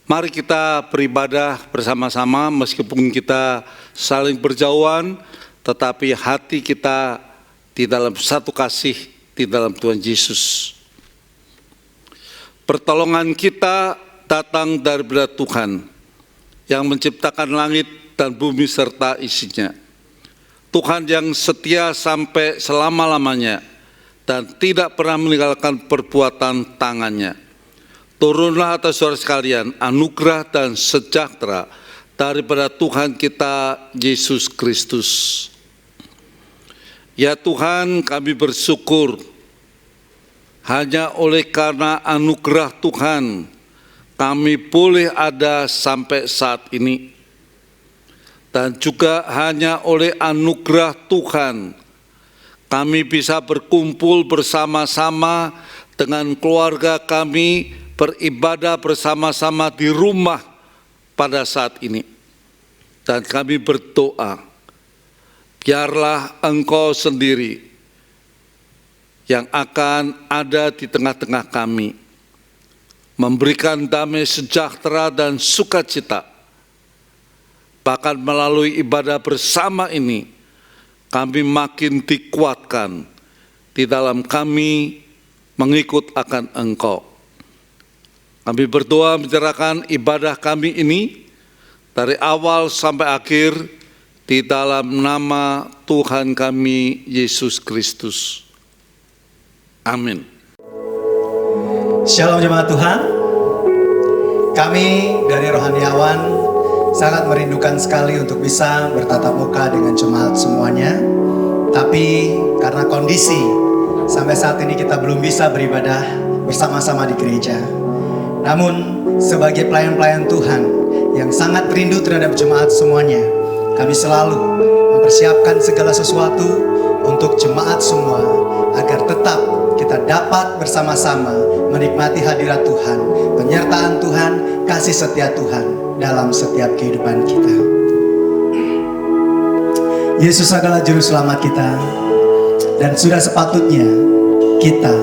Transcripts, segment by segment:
Mari kita beribadah bersama-sama meskipun kita saling berjauhan, tetapi hati kita di dalam satu kasih di dalam Tuhan Yesus. Pertolongan kita datang daripada Tuhan yang menciptakan langit dan bumi serta isinya. Tuhan yang setia sampai selama-lamanya dan tidak pernah meninggalkan perbuatan tangannya. Turunlah atas saudara sekalian anugerah dan sejahtera daripada Tuhan kita Yesus Kristus. Ya Tuhan, kami bersyukur hanya oleh karena anugerah Tuhan kami boleh ada sampai saat ini. Dan juga hanya oleh anugerah Tuhan kami bisa berkumpul bersama-sama dengan keluarga kami, beribadah bersama-sama di rumah pada saat ini. Dan kami berdoa, biarlah Engkau sendiri yang akan ada di tengah-tengah kami, memberikan damai sejahtera dan sukacita. Bahkan melalui ibadah bersama ini, kami makin dikuatkan di dalam kami mengikut akan Engkau. Kami berdoa menyerahkan ibadah kami ini dari awal sampai akhir di dalam nama Tuhan kami Yesus Kristus. Amin. Shalom jemaat Tuhan. Kami dari Rohaniawan sangat merindukan sekali untuk bisa bertatap muka dengan jemaat semuanya. Tapi karena kondisi sampai saat ini kita belum bisa beribadah bersama-sama di gereja. Namun sebagai pelayan-pelayan Tuhan yang sangat rindu terhadap jemaat semuanya, kami selalu mempersiapkan segala sesuatu untuk jemaat semua agar tetap kita dapat bersama-sama menikmati hadirat Tuhan, penyertaan Tuhan, kasih setia Tuhan dalam setiap kehidupan kita. Yesus adalah juru selamat kita, dan sudah sepatutnya kita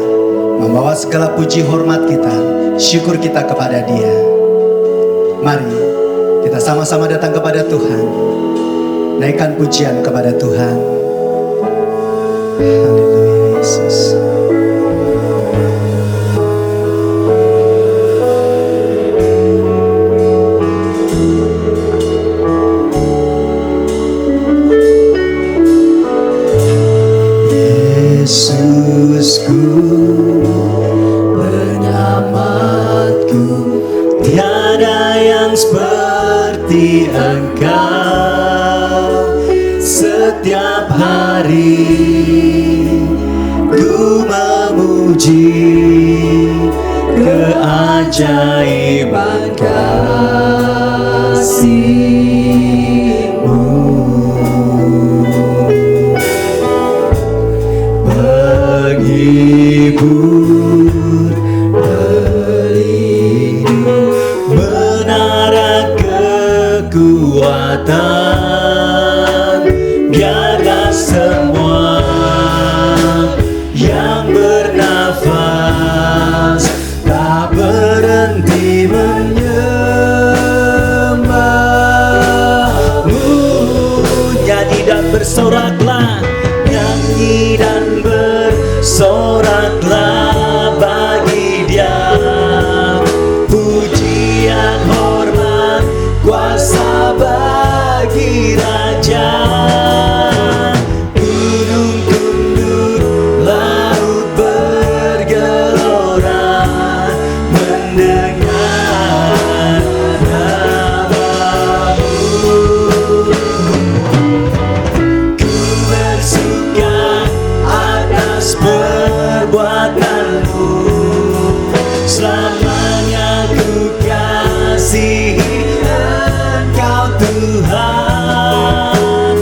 membawa segala puji hormat kita, syukur kita kepada Dia. Mari kita sama-sama datang kepada Tuhan, naikkan pujian kepada Tuhan. Haleluya Yesus. Yesusku, penyelamatku, tiada yang seperti Engkau. Setiap hari ku memuji keajaiban kasih-Mu. Menghibur, pelindung, menara kekuatan. Biarlah semua yang bernafas tak berhenti menyembah-Mu. Nyanyi dan bersoraklah, nyanyi dan bersoraklah bagi Dia. Pujian, hormat, kuasa bagi Raja. Gunung tunduk, laut bergelora mendengar nama-Mu. Ku bersuka atas perbuatan-Mu, selamanya ku kasihi Engkau Tuhan.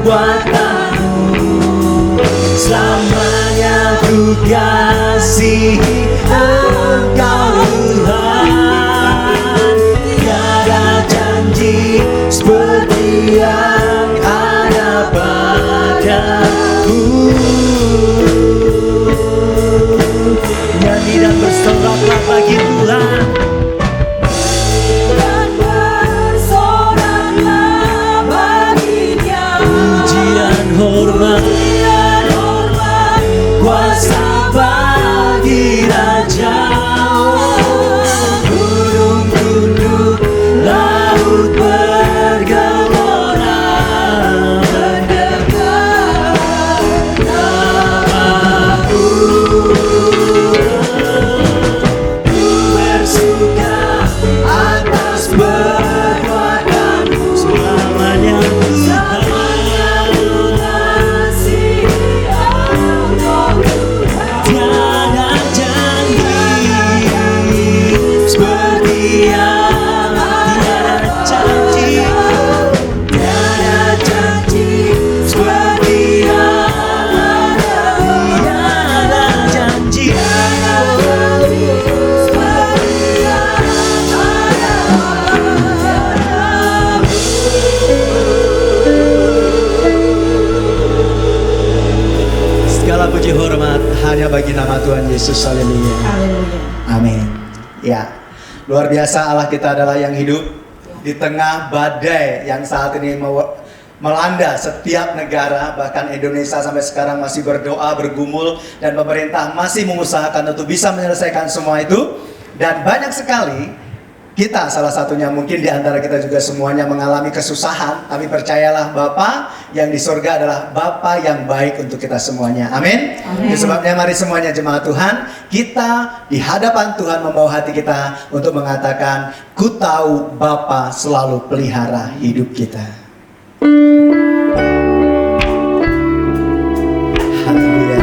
perbuatanmu. Selamanya ku kasihi Engkau Tuhan. Tiada janji seperti yang ada padamu. Nyanyi dan bersoraklah bagi Tuhan. Dan bersoraklah baginya. Pujian hormat kuasa bagi Raja. Gunung tunduk, laut bergelora, mendengar namamu. Ku bersuka atas perbuatanmu. Selamanya tiada janji seperti yang tiada janji seperti yang tiada janji segala puji hormat hanya bagi nama Tuhan Yesus. Haleluya. Amin. Ya, luar biasa Allah kita adalah yang hidup di tengah badai yang saat ini melanda setiap negara, bahkan Indonesia sampai sekarang masih berdoa, bergumul, dan pemerintah masih mengusahakan untuk bisa menyelesaikan semua itu. Dan banyak sekali kita, salah satunya mungkin di antara kita juga semuanya mengalami kesusahan, tapi percayalah Bapa yang di surga adalah Bapa yang baik untuk kita semuanya. Amin. Itu sebabnya mari semuanya jemaat Tuhan, kita di hadapan Tuhan membawa hati kita untuk mengatakan, ku tahu Bapa selalu pelihara hidup kita. Haleluya.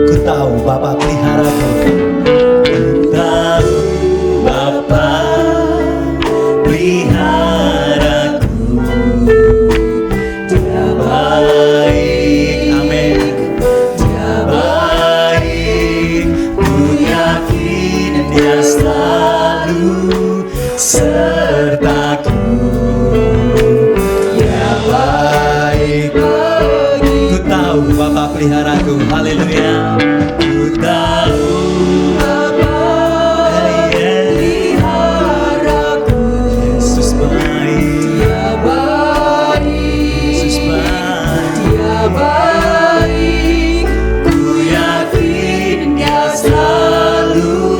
Ku tahu Bapa peliharaku. Ku tahu Bapa peliharaku. Dia baik, amin. Dia baik. Ku yakin Dia selalu sertaku. Dia baik. Ku tahu Bapa peliharaku. Haleluya. Ku tahu Bapa peliharaku. Yesus baik. Dia baik. Yesus baik. Dia baik. Ku yakin Dia selalu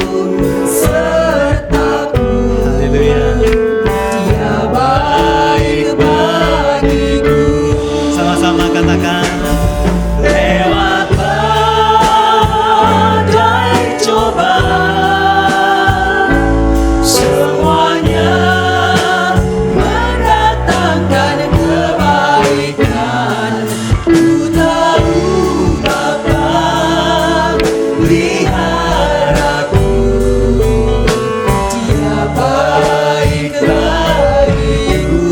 sertaku. Haleluya. Dia baik bagiku. Sama-sama katakan. Lewat badai cobaan, semuanya mendatangkan kebaikan. Ku tahu Bapa peliharaku. Dia baik bagiku.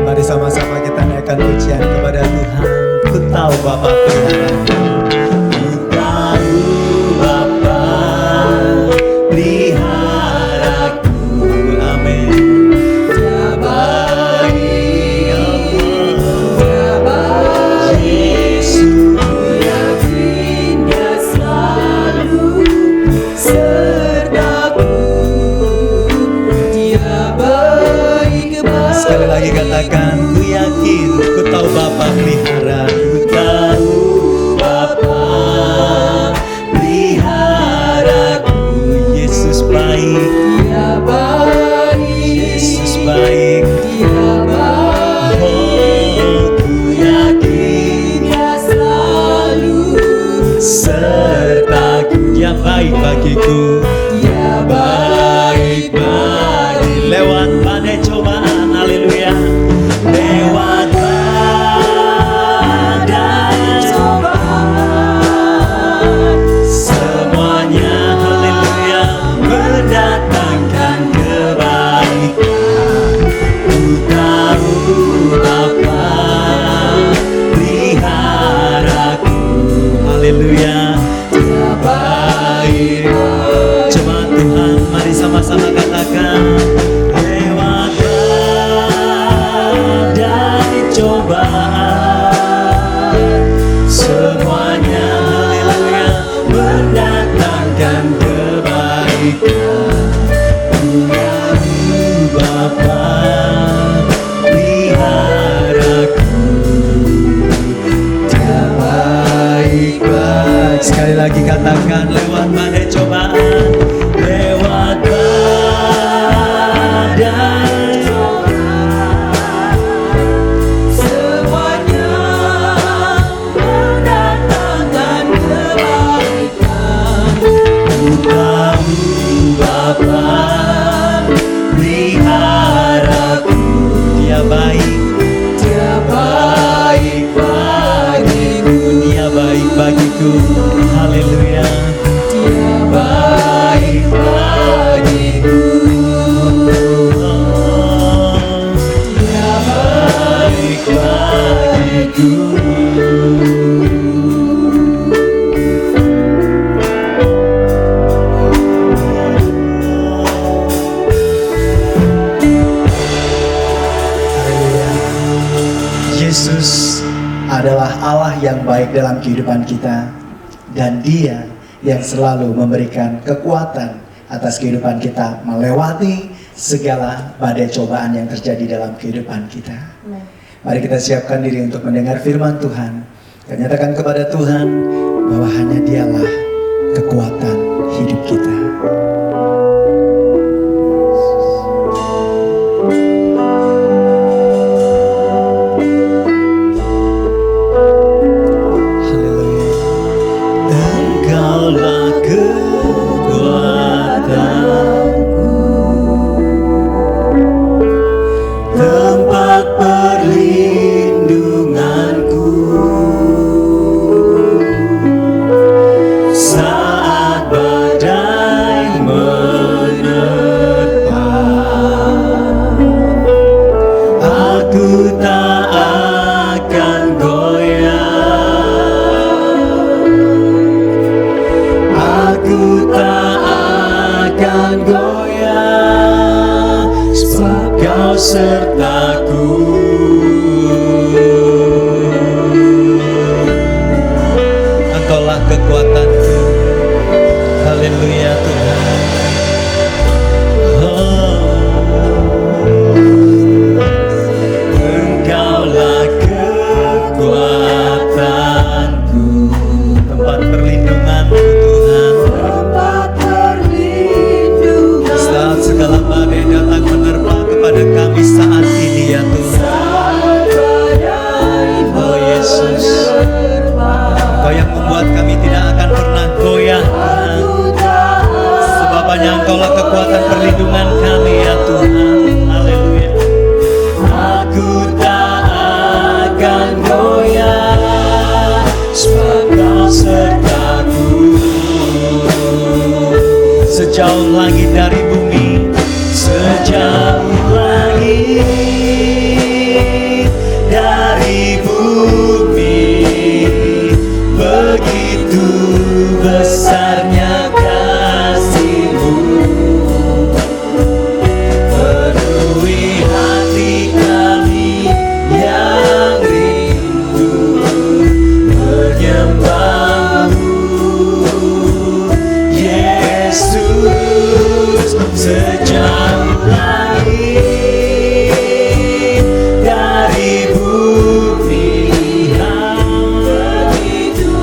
Mari sama-sama kita naikkan pujian kepada Tuhan. Ku tahu Bapa peliharaku. Ku tahu Bapa peliharaku. Amin. Dia baik, Dia baik. Yesus, ku yakin Dia selalu sertaku. Dia baik baik. Sekali lagi katakan, ku yakin, ku tahu Bapa pelihara. Ku tahu Bapa peliharaku. Yesus baik. Dia baik. Yesus baik. Dia baik. Oh, ku yakin Dia selalu sertaku. Dia baik bagiku. Dia baik bagi lewat badai cobaan. Haleluya. Lewat badai cobaan, semuanya haleluya mendatangkan kebaikan. Tuhan Bapa peliharaku, Dia baik-baik. Sekali lagi katakan, lewat badai cobaan, lewat badai Semuanya mendatangkan kebaikan. tahu Bapa peliharaku. Dia baik, Dia baik bagiku, Dia baik bagiku. Haleluya. Dia baik bagiku. Dia baik bagiku. Haleluya. Yesus adalah Allah yang baik dalam kehidupan kita, dan Dia yang selalu memberikan kekuatan atas kehidupan kita melewati segala badai cobaan yang terjadi dalam kehidupan kita. Mari kita siapkan diri untuk mendengar firman Tuhan. Dan nyatakan kepada Tuhan bahwa hanya Dialah kekuatan hidup kita. Haleluya. Engkaulah kekuatanku, tempat perlindunganku, saat badai menerpa. Aku tak akan goyah, aku tak akan goyah, sebab Kau sertaku. Engkaulah kekuatanku. Haleluya Tuhan. Engkaulah kekuatanku, tempat perlindunganku Tuhan. Tempat perlindungan. Saat segala badai datang menerpa kepada kami saat ini ya Tuhan. Oh Yesus, Kau yang membuat kami tidak akan pernah goyah Tuhan, sebab hanya Engkaulah kekuatan perlindungan kami ya Tuhan. Haleluya. Aku tak akan goyah, sebab Kau sertaku. Sejauh langit dari bumi, sejauh langit dari bumi, begitu besarnya kasih-Mu. Penuhi hati kami yang rindu menyembah-Mu, Yesus. Sejauh langit dari bumi, begitu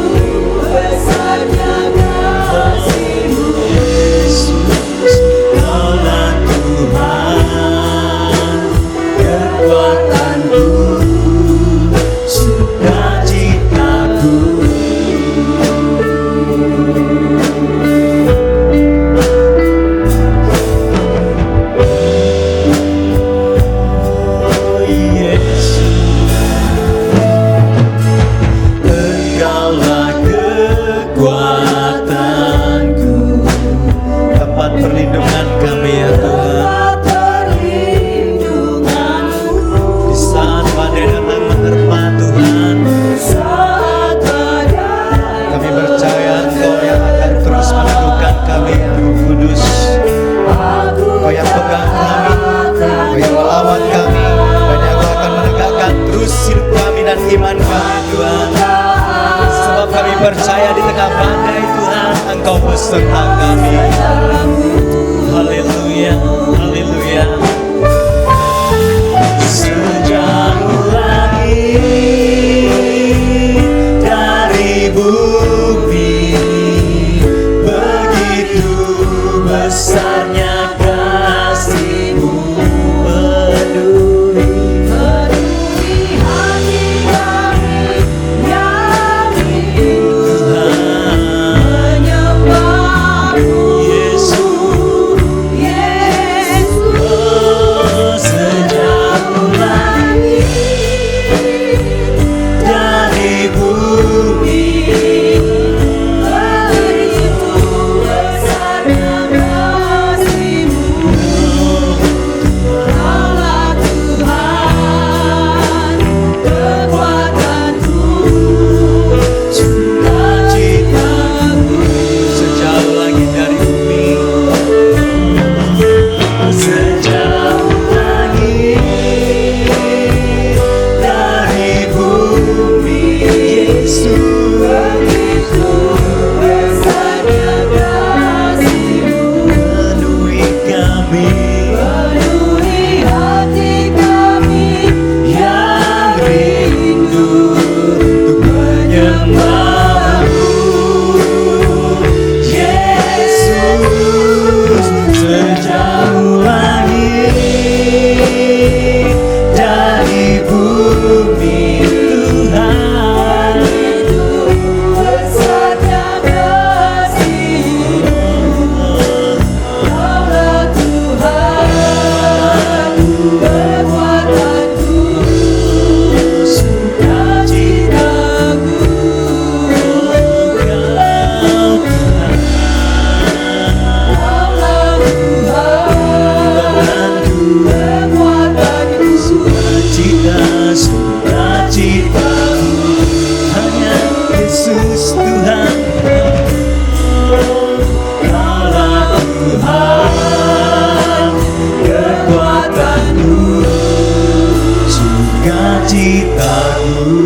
Shalom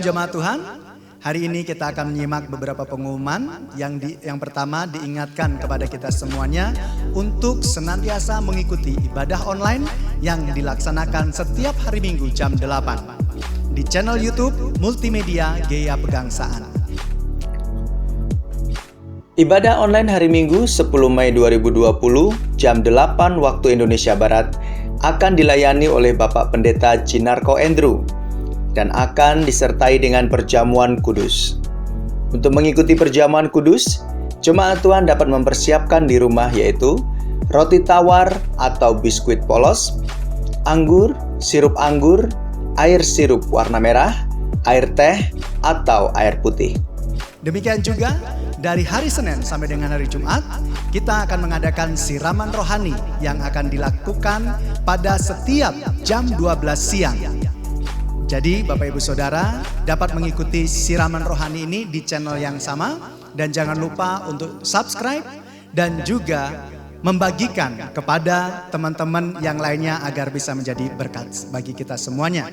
jemaat Tuhan. Hari ini kita akan menyimak beberapa pengumuman. Yang pertama diingatkan kepada kita semuanya untuk senantiasa mengikuti ibadah online yang dilaksanakan setiap hari Minggu jam 8 di channel YouTube Multimedia Gea Pegangsaan. Ibadah online hari Minggu 10 Mei 2020 jam 8 waktu Indonesia Barat akan dilayani oleh Bapak Pendeta Jinarko Andrew dan akan disertai dengan perjamuan kudus. Untuk mengikuti perjamuan kudus, jemaat Tuhan dapat mempersiapkan di rumah yaitu roti tawar atau biskuit polos, anggur, sirup anggur, air sirup warna merah, air teh, atau air putih. Demikian juga dari hari Senin sampai dengan hari Jumat, kita akan mengadakan siraman rohani yang akan dilakukan pada setiap jam 12 siang. Jadi Bapak Ibu Saudara dapat mengikuti siraman rohani ini di channel yang sama. Dan jangan lupa untuk subscribe dan juga membagikan kepada teman-teman yang lainnya agar bisa menjadi berkat bagi kita semuanya.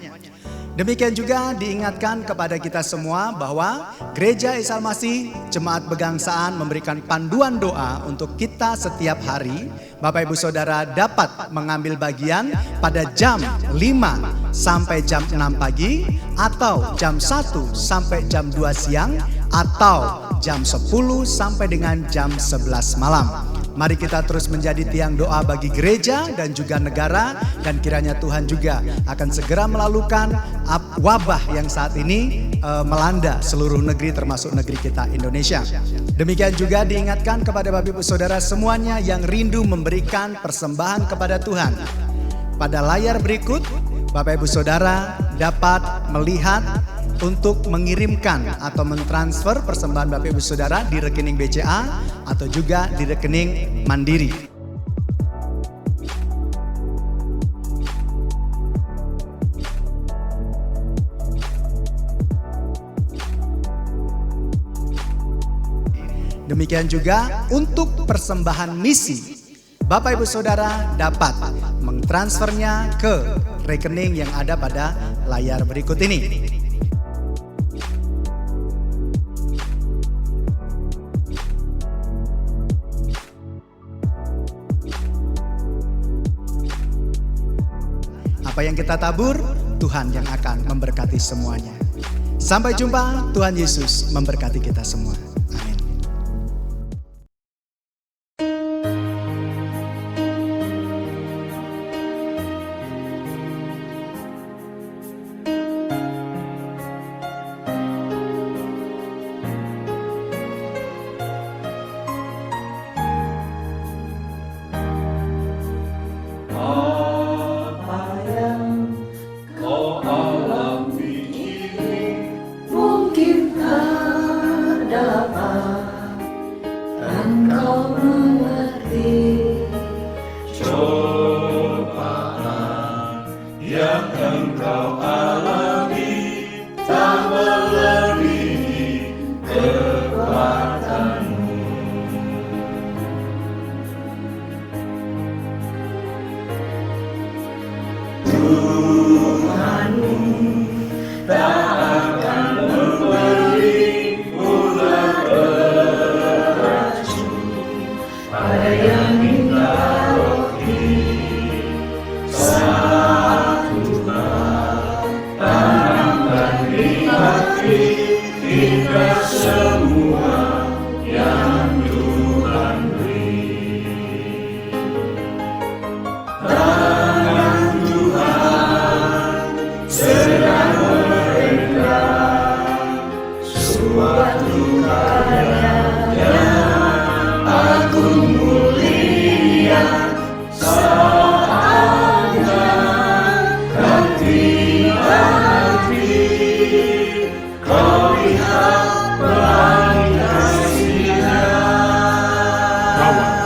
Demikian juga diingatkan kepada kita semua bahwa Gereja Isa Masih Jemaat Pegangsaan memberikan panduan doa untuk kita setiap hari. Bapak Ibu Saudara dapat mengambil bagian pada jam 5 sampai jam 6 pagi, atau jam 1 sampai jam 2 siang, atau jam 10 sampai dengan jam 11 malam. Mari kita terus menjadi tiang doa bagi gereja dan juga negara, dan kiranya Tuhan juga akan segera melalukan wabah yang saat ini melanda seluruh negeri termasuk negeri kita Indonesia. Demikian juga diingatkan kepada Bapak Ibu Saudara semuanya yang rindu memberikan persembahan kepada Tuhan. Pada layar berikut Bapak Ibu Saudara dapat melihat untuk mengirimkan atau mentransfer persembahan Bapak Ibu Saudara di rekening BCA atau juga di rekening Mandiri. Demikian juga untuk persembahan misi, Bapak Ibu Saudara dapat mentransfernya ke rekening yang ada pada layar berikut ini. Apa yang kita tabur, Tuhan yang akan memberkati semuanya. Sampai jumpa, Tuhan Yesus memberkati kita semua. Amin.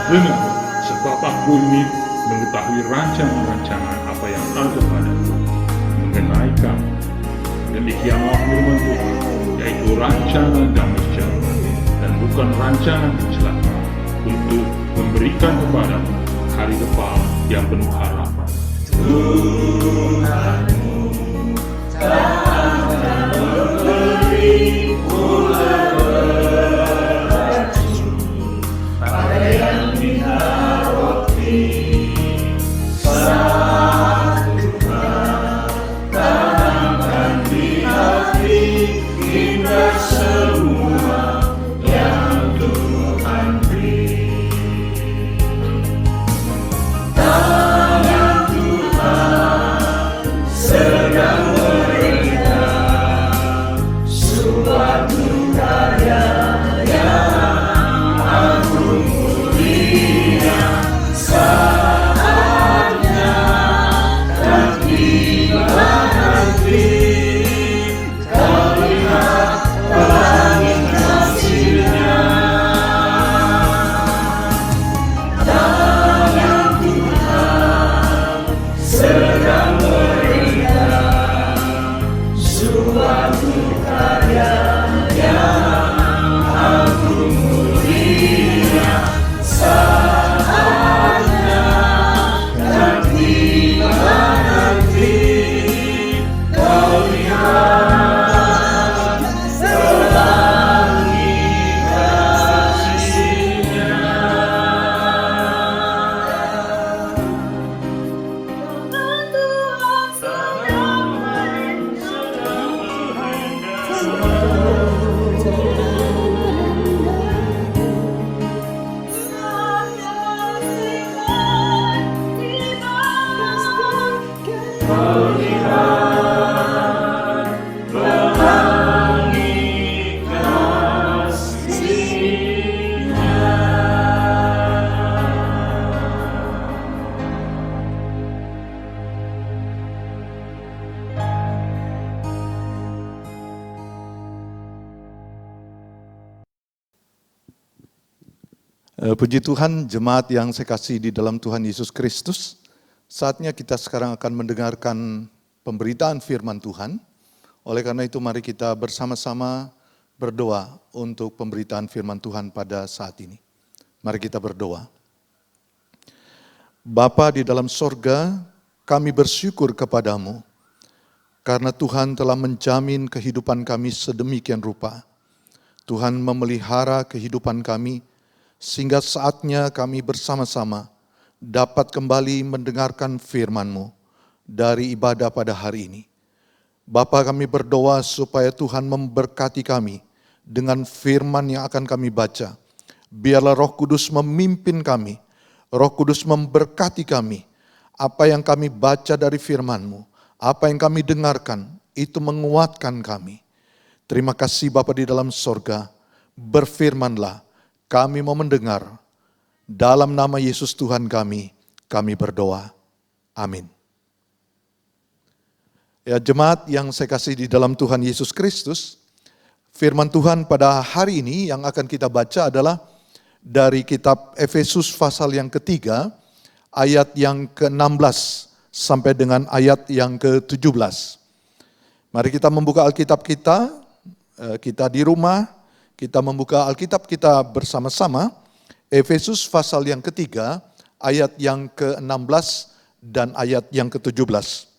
Dengar, sebab aku ini mengetahui rancangan-rancangan apa yang ada padamu mengenai kamu. Demikianlah firman Tuhan, yaitu rancangan damai sejahtera dan bukan rancangan kecelakaan, untuk memberikan kepadamu hari depan yang penuh harapan. Puji Tuhan, jemaat yang saya kasih di dalam Tuhan Yesus Kristus. Saatnya kita sekarang akan mendengarkan pemberitaan firman Tuhan. Oleh karena itu mari kita bersama-sama berdoa untuk pemberitaan firman Tuhan pada saat ini. Mari kita berdoa. Bapa di dalam sorga, kami bersyukur kepadamu karena Tuhan telah menjamin kehidupan kami sedemikian rupa. Tuhan memelihara kehidupan kami, sehingga saatnya kami bersama-sama dapat kembali mendengarkan firman-Mu dari ibadah pada hari ini. Bapa, kami berdoa supaya Tuhan memberkati kami dengan firman yang akan kami baca. Biarlah Roh Kudus memimpin kami, Roh Kudus memberkati kami. Apa yang kami baca dari firman-Mu, apa yang kami dengarkan, itu menguatkan kami. Terima kasih Bapa di dalam sorga, berfirmanlah. Kami mau mendengar, dalam nama Yesus Tuhan kami berdoa. Amin. Ya, jemaat yang saya kasih di dalam Tuhan Yesus Kristus, firman Tuhan pada hari ini yang akan kita baca adalah dari kitab Efesus pasal yang ketiga, ayat yang ke-16 sampai dengan ayat yang ke-17. Mari kita membuka Alkitab kita di rumah, kita membuka Alkitab kita bersama-sama, Efesus pasal yang ketiga, ayat yang ke-16 dan ayat yang ke-17.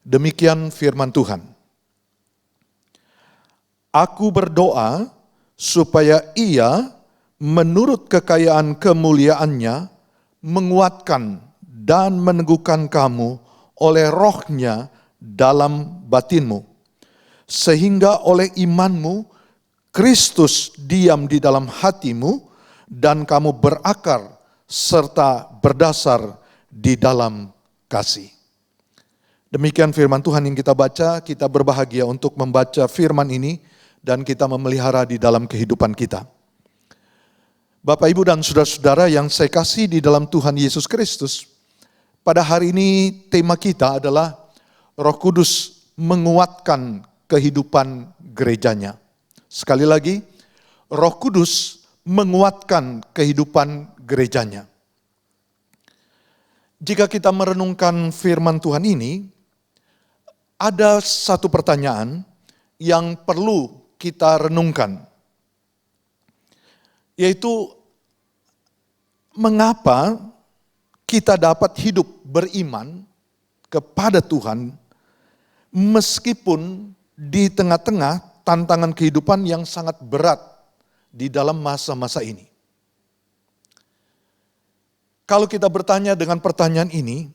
Demikian firman Tuhan. Aku berdoa supaya Ia menurut kekayaan kemuliaannya menguatkan dan meneguhkan kamu oleh Roh-Nya dalam batinmu, sehingga oleh imanmu Kristus diam di dalam hatimu dan kamu berakar serta berdasar di dalam kasih. Demikian firman Tuhan yang kita baca. Kita berbahagia untuk membaca firman ini dan kita memelihara di dalam kehidupan kita. Bapak, Ibu, dan saudara-saudara yang saya kasih di dalam Tuhan Yesus Kristus, pada hari ini tema kita adalah Roh Kudus menguatkan kehidupan gerejanya. Sekali lagi, Roh Kudus menguatkan kehidupan gerejanya. Jika kita merenungkan firman Tuhan ini, ada satu pertanyaan yang perlu kita renungkan, yaitu mengapa kita dapat hidup beriman kepada Tuhan meskipun di tengah-tengah tantangan kehidupan yang sangat berat di dalam masa-masa ini. Kalau kita bertanya dengan pertanyaan ini,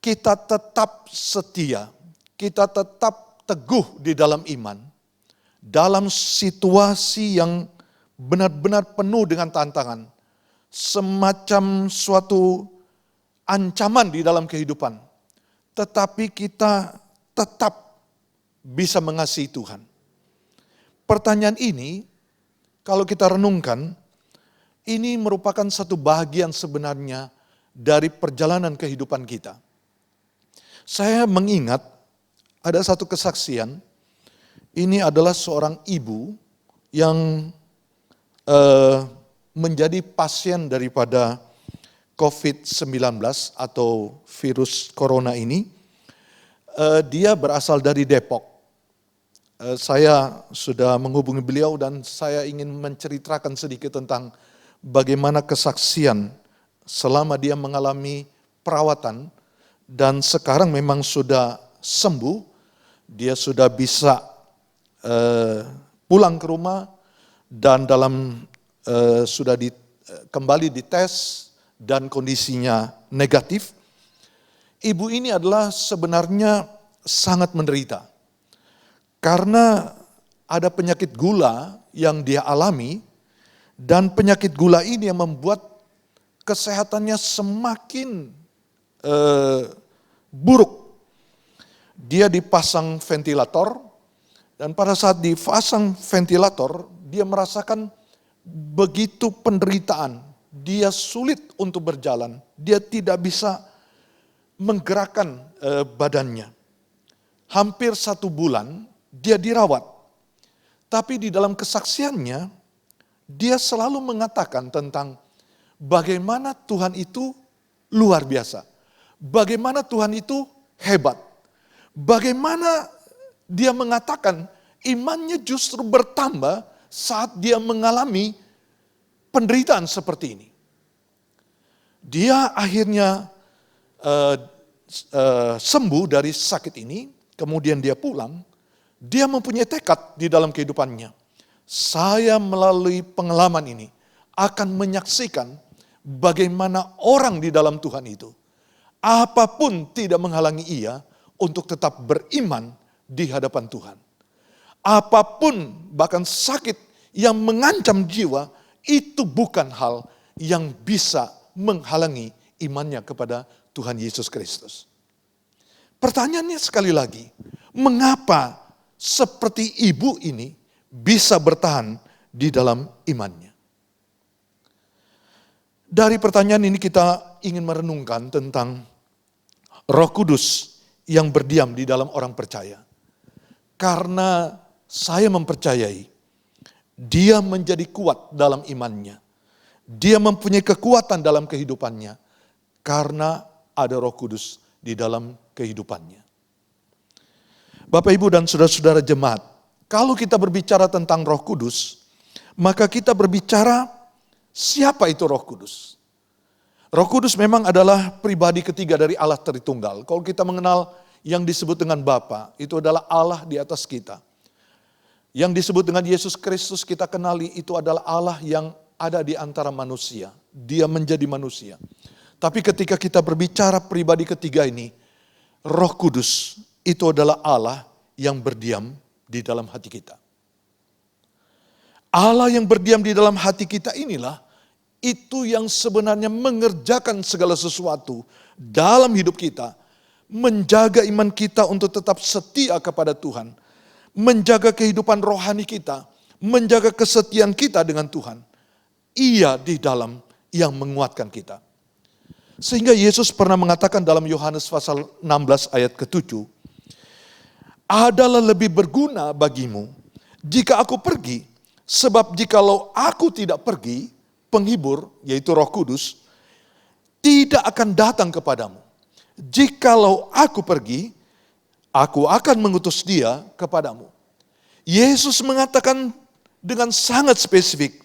kita tetap setia, kita tetap teguh di dalam iman, dalam situasi yang benar-benar penuh dengan tantangan, semacam suatu ancaman di dalam kehidupan, tetapi kita tetap bisa mengasihi Tuhan. Pertanyaan ini, kalau kita renungkan, ini merupakan satu bahagian sebenarnya dari perjalanan kehidupan kita. Saya mengingat ada satu kesaksian, ini adalah seorang ibu yang menjadi pasien daripada COVID-19 atau virus corona ini. Dia berasal dari Depok. Saya sudah menghubungi beliau dan saya ingin menceritakan sedikit tentang bagaimana kesaksian selama dia mengalami perawatan dan sekarang memang sudah sembuh, dia sudah bisa pulang ke rumah dan sudah kembali dites dan kondisinya negatif. Ibu ini adalah sebenarnya sangat menderita karena ada penyakit gula yang dia alami. Dan penyakit gula ini yang membuat kesehatannya semakin buruk. Dia dipasang ventilator, dan pada saat dipasang ventilator, dia merasakan begitu penderitaan. Dia sulit untuk berjalan, dia tidak bisa menggerakkan badannya. Hampir 1 bulan dia dirawat. Tapi di dalam kesaksiannya, dia selalu mengatakan tentang bagaimana Tuhan itu luar biasa. Bagaimana Tuhan itu hebat. Bagaimana dia mengatakan imannya justru bertambah saat dia mengalami penderitaan seperti ini. Dia akhirnya sembuh dari sakit ini, kemudian dia pulang. Dia mempunyai tekad di dalam kehidupannya. Saya melalui pengalaman ini akan menyaksikan bagaimana orang di dalam Tuhan itu, apapun tidak menghalangi ia untuk tetap beriman di hadapan Tuhan. Apapun bahkan sakit yang mengancam jiwa, itu bukan hal yang bisa menghalangi imannya kepada Tuhan Yesus Kristus. Pertanyaannya sekali lagi, mengapa seperti ibu ini bisa bertahan di dalam imannya? Dari pertanyaan ini kita ingin merenungkan tentang Roh Kudus yang berdiam di dalam orang percaya. Karena saya mempercayai dia menjadi kuat dalam imannya. Dia mempunyai kekuatan dalam kehidupannya karena ada Roh Kudus di dalam kehidupannya. Bapak, Ibu, dan saudara-saudara jemaat, kalau kita berbicara tentang Roh Kudus, maka kita berbicara siapa itu Roh Kudus. Roh Kudus memang adalah pribadi ketiga dari Allah Tritunggal. Kalau kita mengenal yang disebut dengan Bapa, itu adalah Allah di atas kita. Yang disebut dengan Yesus Kristus kita kenali itu adalah Allah yang ada di antara manusia. Dia menjadi manusia. Tapi ketika kita berbicara pribadi ketiga ini, Roh Kudus itu adalah Allah yang berdiam di dalam hati kita. Allah yang berdiam di dalam hati kita inilah itu yang sebenarnya mengerjakan segala sesuatu dalam hidup kita, menjaga iman kita untuk tetap setia kepada Tuhan, menjaga kehidupan rohani kita, menjaga kesetiaan kita dengan Tuhan. Ia di dalam yang menguatkan kita. Sehingga Yesus pernah mengatakan dalam Yohanes pasal 16 ayat ke-7, adalah lebih berguna bagimu jika aku pergi, sebab jikalau aku tidak pergi, penghibur, yaitu Roh Kudus, tidak akan datang kepadamu. Jikalau aku pergi, Aku akan mengutus dia kepadamu. Yesus mengatakan dengan sangat spesifik,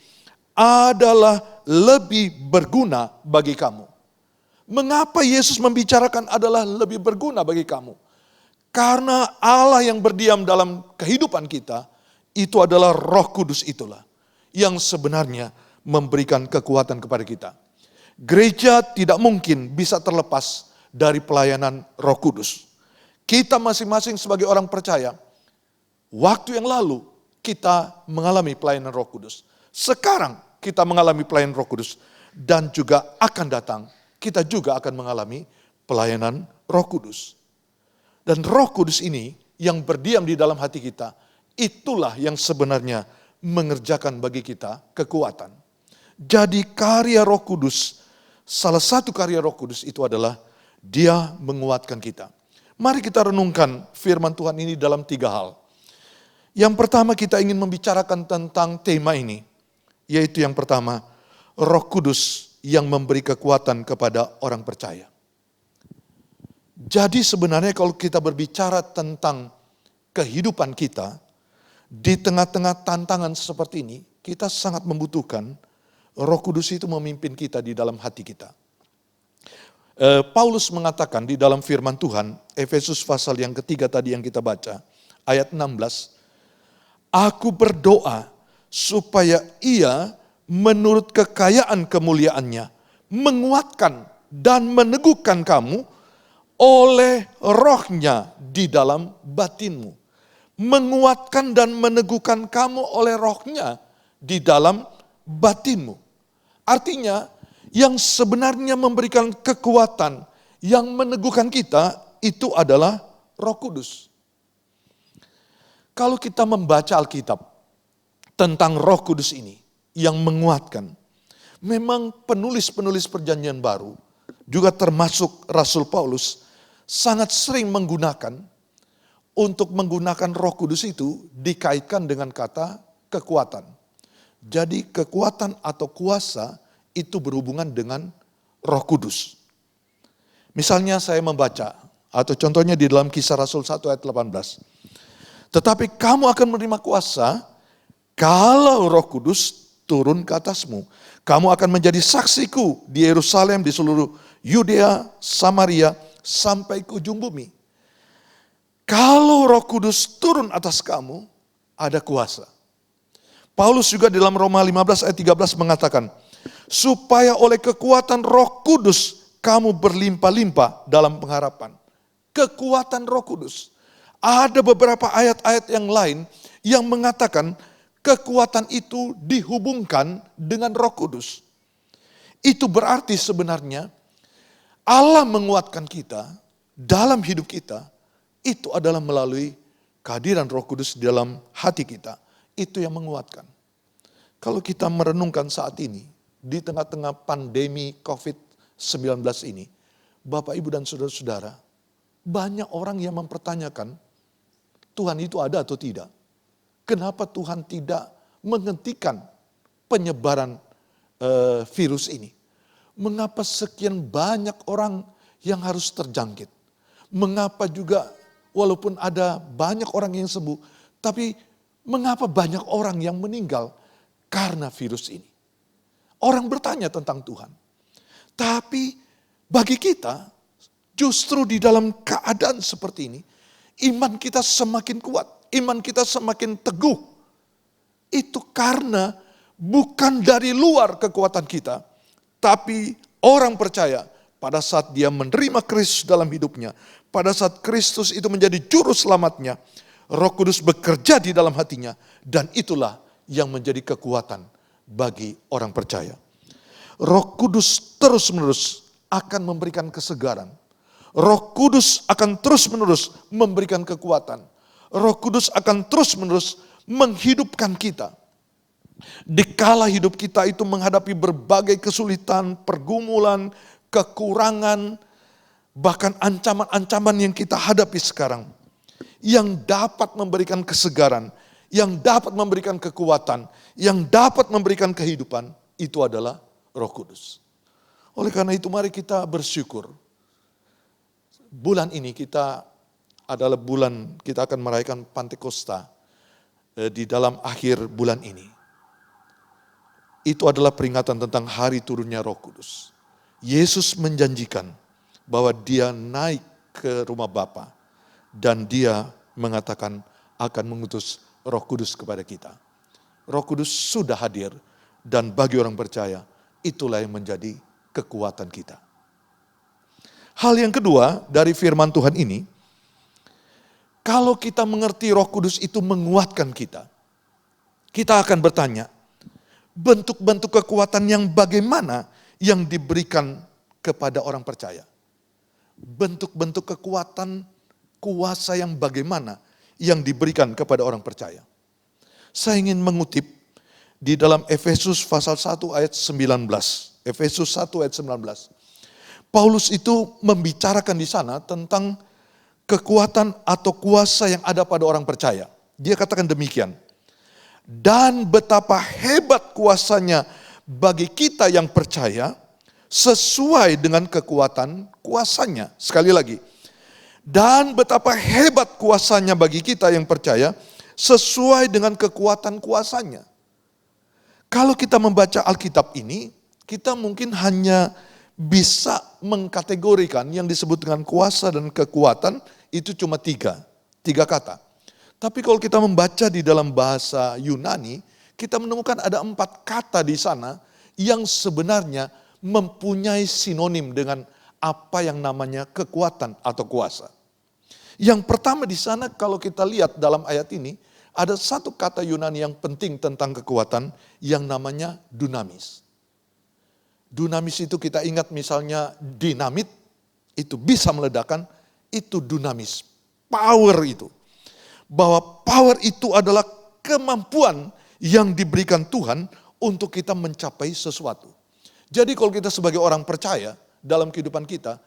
adalah lebih berguna bagi kamu. Mengapa Yesus membicarakan adalah lebih berguna bagi kamu? Karena Allah yang berdiam dalam kehidupan kita, itu adalah Roh Kudus itulah yang sebenarnya memberikan kekuatan kepada kita. Gereja tidak mungkin bisa terlepas dari pelayanan Roh Kudus. Kita masing-masing sebagai orang percaya, waktu yang lalu kita mengalami pelayanan Roh Kudus. Sekarang kita mengalami pelayanan Roh Kudus. Dan juga akan datang, kita juga akan mengalami pelayanan Roh Kudus. Dan Roh Kudus ini yang berdiam di dalam hati kita, itulah yang sebenarnya mengerjakan bagi kita kekuatan. Jadi karya Roh Kudus, salah satu karya Roh Kudus itu adalah dia menguatkan kita. Mari kita renungkan firman Tuhan ini dalam 3 hal. Yang pertama kita ingin membicarakan tentang tema ini, yaitu yang pertama, Roh Kudus yang memberi kekuatan kepada orang percaya. Jadi sebenarnya kalau kita berbicara tentang kehidupan kita, di tengah-tengah tantangan seperti ini, kita sangat membutuhkan Roh Kudus itu memimpin kita di dalam hati kita. Paulus mengatakan di dalam firman Tuhan, Efesus pasal yang ketiga tadi yang kita baca, ayat 16, aku berdoa supaya ia menurut kekayaan kemuliaannya menguatkan dan meneguhkan kamu oleh rohnya di dalam batinmu. Menguatkan dan meneguhkan kamu oleh rohnya di dalam batinmu. Artinya yang sebenarnya memberikan kekuatan, yang meneguhkan kita itu adalah Roh Kudus. Kalau kita membaca Alkitab tentang Roh Kudus ini yang menguatkan, memang penulis-penulis Perjanjian Baru, juga termasuk Rasul Paulus, sangat sering menggunakan Roh Kudus itu dikaitkan dengan kata kekuatan. Jadi kekuatan atau kuasa itu berhubungan dengan Roh Kudus. Misalnya saya membaca, atau contohnya di dalam Kisah Rasul 1 ayat 18. Tetapi kamu akan menerima kuasa kalau Roh Kudus turun ke atasmu. Kamu akan menjadi saksiku di Yerusalem, di seluruh Yudea, Samaria, sampai ke ujung bumi. Kalau Roh Kudus turun atas kamu, ada kuasa. Paulus juga dalam Roma 15 ayat 13 mengatakan, supaya oleh kekuatan Roh Kudus kamu berlimpah-limpah dalam pengharapan. Kekuatan Roh Kudus. Ada beberapa ayat-ayat yang lain yang mengatakan kekuatan itu dihubungkan dengan Roh Kudus. Itu berarti sebenarnya Allah menguatkan kita dalam hidup kita, itu adalah melalui kehadiran Roh Kudus dalam hati kita. Itu yang menguatkan. Kalau kita merenungkan saat ini, di tengah-tengah pandemi COVID-19 ini, Bapak, Ibu, dan saudara-saudara, banyak orang yang mempertanyakan, Tuhan itu ada atau tidak? Kenapa Tuhan tidak menghentikan penyebaran virus ini? Mengapa sekian banyak orang yang harus terjangkit? Mengapa juga walaupun ada banyak orang yang sembuh, tapi mengapa banyak orang yang meninggal karena virus ini? Orang bertanya tentang Tuhan. Tapi bagi kita, justru di dalam keadaan seperti ini, iman kita semakin kuat, iman kita semakin teguh. Itu karena bukan dari luar kekuatan kita, tapi orang percaya pada saat dia menerima Kristus dalam hidupnya, pada saat Kristus itu menjadi juru selamatnya, Roh Kudus bekerja di dalam hatinya, dan itulah yang menjadi kekuatan bagi orang percaya. Roh Kudus terus-menerus akan memberikan kesegaran. Roh Kudus akan terus-menerus memberikan kekuatan. Roh Kudus akan terus-menerus menghidupkan kita. Dikala hidup kita itu menghadapi berbagai kesulitan, pergumulan, kekurangan, bahkan ancaman-ancaman yang kita hadapi sekarang, yang dapat memberikan kesegaran, yang dapat memberikan kekuatan, yang dapat memberikan kehidupan, itu adalah Roh Kudus. Oleh karena itu mari kita bersyukur. Bulan ini kita adalah bulan kita akan merayakan Pantekosta di dalam akhir bulan ini. Itu adalah peringatan tentang hari turunnya Roh Kudus. Yesus menjanjikan bahwa dia naik ke rumah Bapa dan dia mengatakan akan mengutus Roh Kudus kepada kita. Roh Kudus sudah hadir dan bagi orang percaya itulah yang menjadi kekuatan kita. Hal yang kedua dari firman Tuhan ini, kalau kita mengerti Roh Kudus itu menguatkan kita, kita akan bertanya, bentuk-bentuk kekuatan yang bagaimana yang diberikan kepada orang percaya? Bentuk-bentuk kekuatan, kuasa yang bagaimana yang diberikan kepada orang percaya? Saya ingin mengutip di dalam Efesus pasal 1 ayat 19. Efesus 1 ayat 19. Paulus itu membicarakan di sana tentang kekuatan atau kuasa yang ada pada orang percaya. Dia katakan demikian. Dan betapa hebat kuasanya bagi kita yang percaya sesuai dengan kekuatan kuasanya. Sekali lagi. Dan betapa hebat kuasanya bagi kita yang percaya sesuai dengan kekuatan kuasanya. Kalau kita membaca Alkitab ini, kita mungkin hanya bisa mengkategorikan yang disebut dengan kuasa dan kekuatan itu cuma tiga kata. Tapi kalau kita membaca di dalam bahasa Yunani, kita menemukan ada 4 kata di sana yang sebenarnya mempunyai sinonim dengan apa yang namanya kekuatan atau kuasa. Yang pertama di sana kalau kita lihat dalam ayat ini, ada satu kata Yunani yang penting tentang kekuatan yang namanya dunamis. Dunamis itu kita ingat misalnya dinamit, itu bisa meledakkan, itu dunamis. Power itu. Bahwa power itu adalah kemampuan yang diberikan Tuhan untuk kita mencapai sesuatu. Jadi kalau kita sebagai orang percaya dalam kehidupan kita,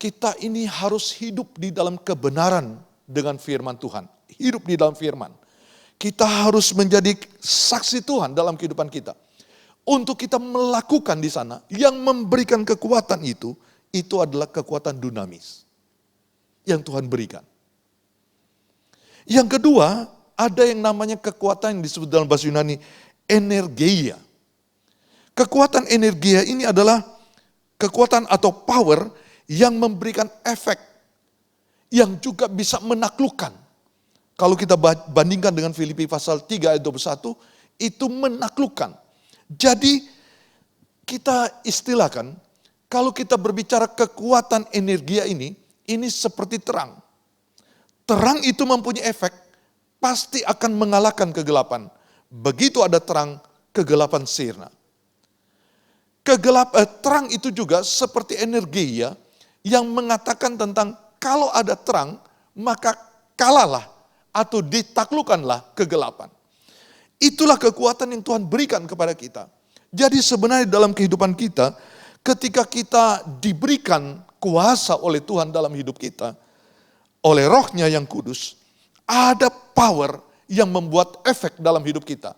kita ini harus hidup di dalam kebenaran dengan firman Tuhan. Hidup di dalam firman. Kita harus menjadi saksi Tuhan dalam kehidupan kita. Untuk kita melakukan di sana, yang memberikan kekuatan itu adalah kekuatan dunamis. Yang Tuhan berikan. Yang kedua, ada yang namanya kekuatan yang disebut dalam bahasa Yunani, energeia. Kekuatan energeia ini adalah kekuatan atau power yang memberikan efek, yang juga bisa menaklukkan. Kalau kita bandingkan dengan Filipi pasal 3 ayat 21, itu menaklukkan. Jadi kita istilahkan, kalau kita berbicara kekuatan energia ini seperti terang. Terang itu mempunyai efek, pasti akan mengalahkan kegelapan. Begitu ada terang, kegelapan sirna. Terang itu juga seperti energi yang mengatakan tentang kalau ada terang, maka kalahlah atau ditaklukkanlah kegelapan. Itulah kekuatan yang Tuhan berikan kepada kita. Jadi sebenarnya dalam kehidupan kita, ketika kita diberikan kuasa oleh Tuhan dalam hidup kita, oleh Roh-Nya yang kudus, ada power yang membuat efek dalam hidup kita.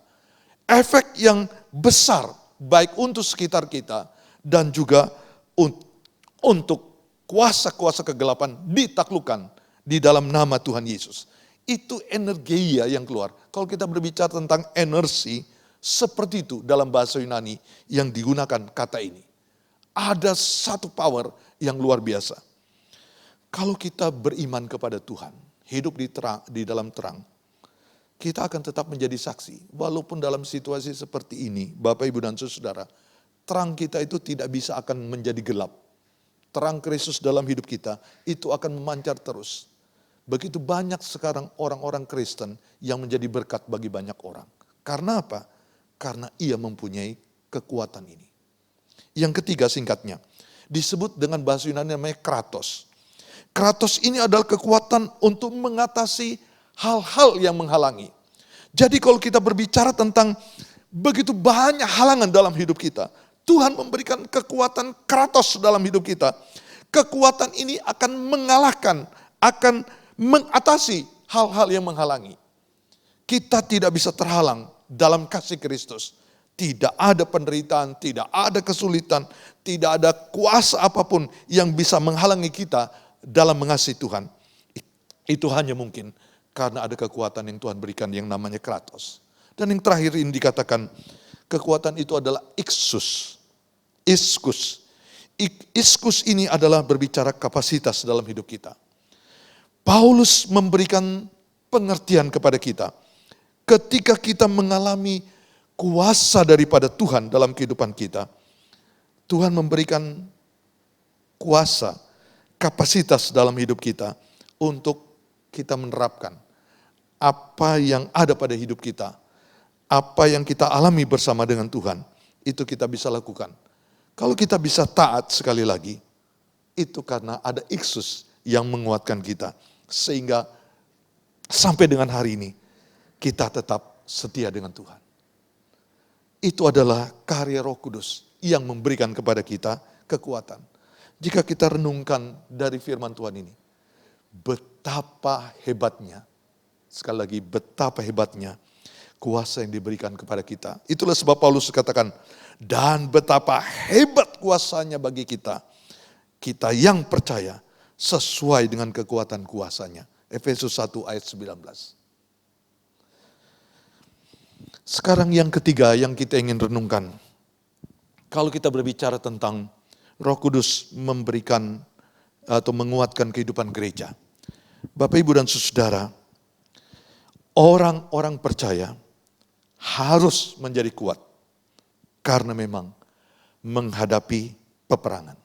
Efek yang besar, baik untuk sekitar kita, dan juga untuk kuasa-kuasa kegelapan ditaklukkan di dalam nama Tuhan Yesus. Itu energia yang keluar. Kalau kita berbicara tentang energi, seperti itu dalam bahasa Yunani yang digunakan kata ini. Ada satu power yang luar biasa. Kalau kita beriman kepada Tuhan, hidup di dalam terang, kita akan tetap menjadi saksi. Walaupun dalam situasi seperti ini, Bapak, Ibu, dan Saudara, terang kita itu tidak bisa akan menjadi gelap. Terang Kristus dalam hidup kita, itu akan memancar terus. Begitu banyak sekarang orang-orang Kristen yang menjadi berkat bagi banyak orang. Karena apa? Karena ia mempunyai kekuatan ini. Yang ketiga singkatnya, disebut dengan bahasa Yunani namanya kratos. Kratos ini adalah kekuatan untuk mengatasi hal-hal yang menghalangi. Jadi kalau kita berbicara tentang begitu banyak halangan dalam hidup kita, Tuhan memberikan kekuatan kratos dalam hidup kita. Kekuatan ini akan mengalahkan, akan mengatasi hal-hal yang menghalangi. Kita tidak bisa terhalang dalam kasih Kristus. Tidak ada penderitaan, tidak ada kesulitan, tidak ada kuasa apapun yang bisa menghalangi kita dalam mengasihi Tuhan. Itu hanya mungkin karena ada kekuatan yang Tuhan berikan yang namanya kratos. Dan yang terakhir ini dikatakan kekuatan itu adalah iskus. Iskus ini adalah berbicara kapasitas dalam hidup kita. Paulus memberikan pengertian kepada kita. Ketika kita mengalami kuasa daripada Tuhan dalam kehidupan kita, Tuhan memberikan kuasa, kapasitas dalam hidup kita untuk kita menerapkan apa yang ada pada hidup kita, apa yang kita alami bersama dengan Tuhan, itu kita bisa lakukan. Kalau kita bisa taat sekali lagi, itu karena ada iksus yang menguatkan kita. Sehingga sampai dengan hari ini, kita tetap setia dengan Tuhan. Itu adalah karya Roh Kudus yang memberikan kepada kita kekuatan. Jika kita renungkan dari firman Tuhan ini, betapa hebatnya, sekali lagi betapa hebatnya kuasa yang diberikan kepada kita. Itulah sebab Paulus katakan, dan betapa hebat kuasanya bagi kita, kita yang percaya sesuai dengan kekuatan kuasanya. Efesus 1 ayat 19. Sekarang yang ketiga yang kita ingin renungkan. Kalau kita berbicara tentang Roh Kudus memberikan atau menguatkan kehidupan gereja. Bapak, Ibu, dan Saudara, orang-orang percaya harus menjadi kuat karena memang menghadapi peperangan.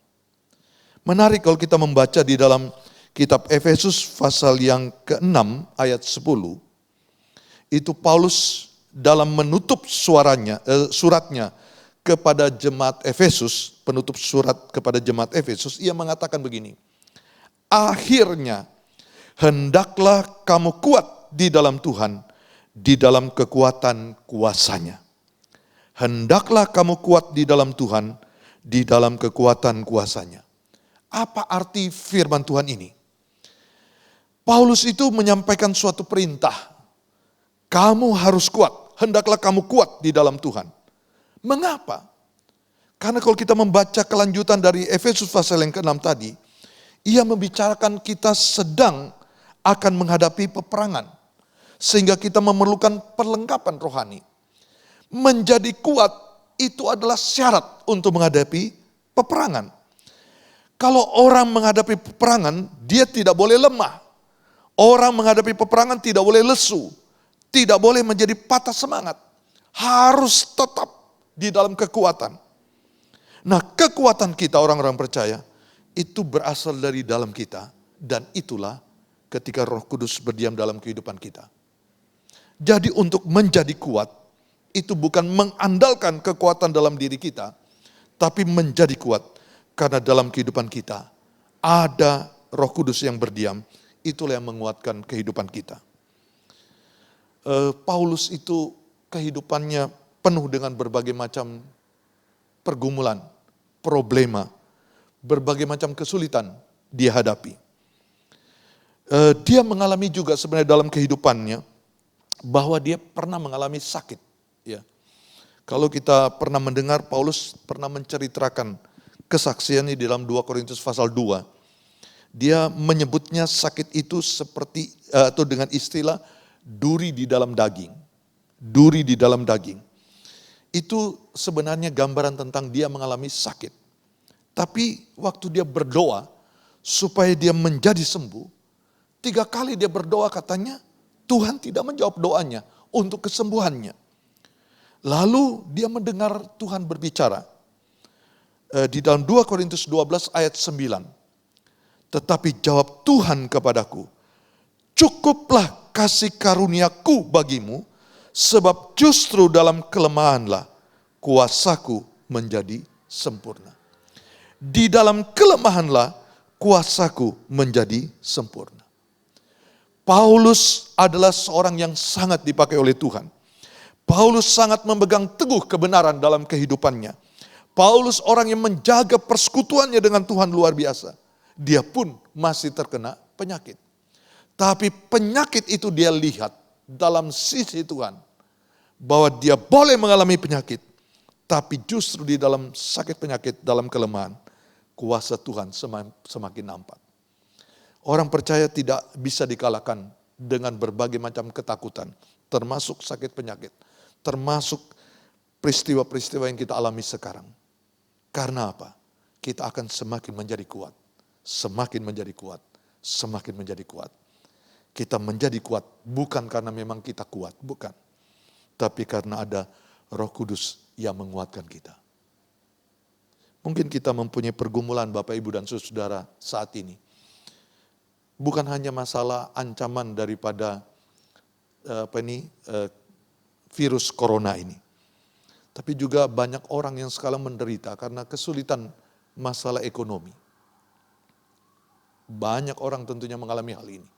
Menarik kalau kita membaca di dalam kitab Efesus pasal yang ke-6 ayat 10, itu Paulus dalam menutup suratnya kepada jemaat Efesus, penutup surat kepada jemaat Efesus, ia mengatakan begini, akhirnya hendaklah kamu kuat di dalam Tuhan, di dalam kekuatan kuasanya. Hendaklah kamu kuat di dalam Tuhan, di dalam kekuatan kuasanya. Apa arti firman Tuhan ini? Paulus itu menyampaikan suatu perintah. Kamu harus kuat, hendaklah kamu kuat di dalam Tuhan. Mengapa? Karena kalau kita membaca kelanjutan dari Efesus pasal yang ke-6 tadi, ia membicarakan kita sedang akan menghadapi peperangan. Sehingga kita memerlukan perlengkapan rohani. Menjadi kuat itu adalah syarat untuk menghadapi peperangan. Kalau orang menghadapi peperangan, dia tidak boleh lemah. Orang menghadapi peperangan tidak boleh lesu. Tidak boleh menjadi patah semangat. Harus tetap di dalam kekuatan. Nah, kekuatan kita orang-orang percaya itu berasal dari dalam kita. Dan itulah ketika Roh Kudus berdiam dalam kehidupan kita. Jadi untuk menjadi kuat, itu bukan mengandalkan kekuatan dalam diri kita, tapi menjadi kuat. Karena dalam kehidupan kita ada Roh Kudus yang berdiam, itulah yang menguatkan kehidupan kita. Paulus itu kehidupannya penuh dengan berbagai macam pergumulan, problema, berbagai macam kesulitan dia hadapi. Dia mengalami juga sebenarnya dalam kehidupannya bahwa dia pernah mengalami sakit. Ya. Kalau kita pernah mendengar Paulus pernah menceritakan kesaksiannya di dalam 2 Korintus pasal 2. Dia menyebutnya sakit itu seperti atau dengan istilah duri di dalam daging. Duri di dalam daging. Itu sebenarnya gambaran tentang dia mengalami sakit. Tapi waktu dia berdoa supaya dia menjadi sembuh, 3 kali dia berdoa katanya, Tuhan tidak menjawab doanya untuk kesembuhannya. Lalu dia mendengar Tuhan berbicara. Di dalam 2 Korintus 12 ayat 9. Tetapi jawab Tuhan kepadaku, cukuplah kasih karuniaku bagimu, sebab justru dalam kelemahanlah kuasaku menjadi sempurna. Di dalam kelemahanlah kuasaku menjadi sempurna. Paulus adalah seorang yang sangat dipakai oleh Tuhan. Paulus sangat memegang teguh kebenaran dalam kehidupannya. Paulus orang yang menjaga persekutuannya dengan Tuhan luar biasa. Dia pun masih terkena penyakit. Tapi penyakit itu dia lihat dalam sisi Tuhan. Bahwa dia boleh mengalami penyakit. Tapi justru di dalam sakit penyakit, dalam kelemahan, kuasa Tuhan semakin nampak. Orang percaya tidak bisa dikalahkan dengan berbagai macam ketakutan, termasuk sakit penyakit, termasuk peristiwa-peristiwa yang kita alami sekarang. Karena apa? Kita akan semakin menjadi kuat, semakin menjadi kuat, semakin menjadi kuat. Kita menjadi kuat bukan karena memang kita kuat, bukan. Tapi karena ada Roh Kudus yang menguatkan kita. Mungkin kita mempunyai pergumulan Bapak Ibu dan Saudara saat ini. Bukan hanya masalah ancaman daripada virus corona ini. Tapi juga banyak orang yang sekarang menderita karena kesulitan masalah ekonomi. Banyak orang tentunya mengalami hal ini.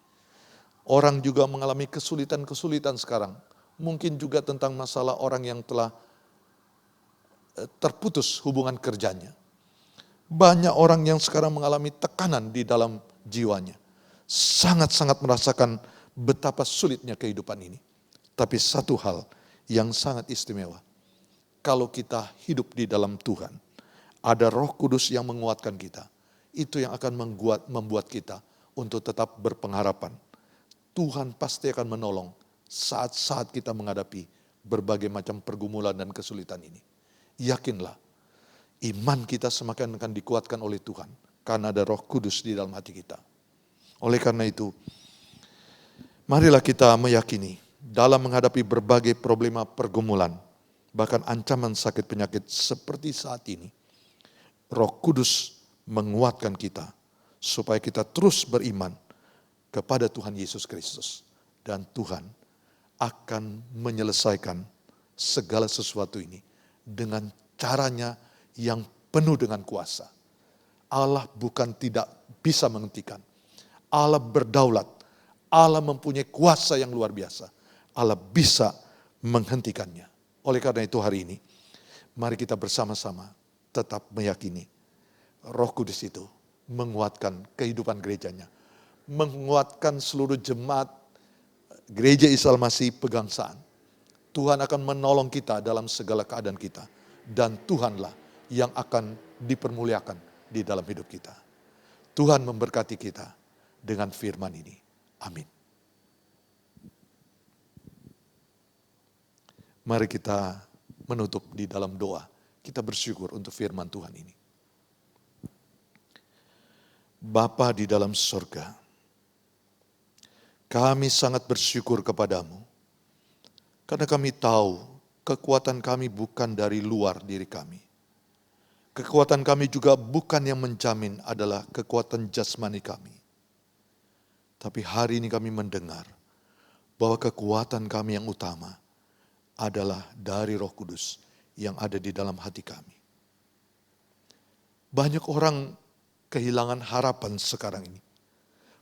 Orang juga mengalami kesulitan-kesulitan sekarang. Mungkin juga tentang masalah orang yang telah terputus hubungan kerjanya. Banyak orang yang sekarang mengalami tekanan di dalam jiwanya. Sangat-sangat merasakan betapa sulitnya kehidupan ini. Tapi satu hal yang sangat istimewa. Kalau kita hidup di dalam Tuhan, ada Roh Kudus yang menguatkan kita. Itu yang akan membuat kita untuk tetap berpengharapan. Tuhan pasti akan menolong saat-saat kita menghadapi berbagai macam pergumulan dan kesulitan ini. Yakinlah, iman kita semakin akan dikuatkan oleh Tuhan karena ada Roh Kudus di dalam hati kita. Oleh karena itu, marilah kita meyakini dalam menghadapi berbagai problema pergumulan, bahkan ancaman sakit penyakit seperti saat ini, Roh Kudus menguatkan kita supaya kita terus beriman kepada Tuhan Yesus Kristus. Dan Tuhan akan menyelesaikan segala sesuatu ini dengan caranya yang penuh dengan kuasa. Allah bukan tidak bisa menghentikan. Allah berdaulat. Allah mempunyai kuasa yang luar biasa. Allah bisa menghentikannya. Oleh karena itu hari ini, mari kita bersama-sama tetap meyakini Roh Kudus itu menguatkan kehidupan gerejanya. Menguatkan seluruh jemaat Gereja Isa Al-Masih Pegangsaan. Tuhan akan menolong kita dalam segala keadaan kita. Dan Tuhanlah yang akan dipermuliakan di dalam hidup kita. Tuhan memberkati kita dengan firman ini. Amin. Mari kita menutup di dalam doa. Kita bersyukur untuk firman Tuhan ini. Bapa di dalam surga, kami sangat bersyukur kepadamu. Karena kami tahu kekuatan kami bukan dari luar diri kami. Kekuatan kami juga bukan yang menjamin adalah kekuatan jasmani kami. Tapi hari ini kami mendengar bahwa kekuatan kami yang utama adalah dari Roh Kudus yang ada di dalam hati kami. Banyak orang kehilangan harapan sekarang ini.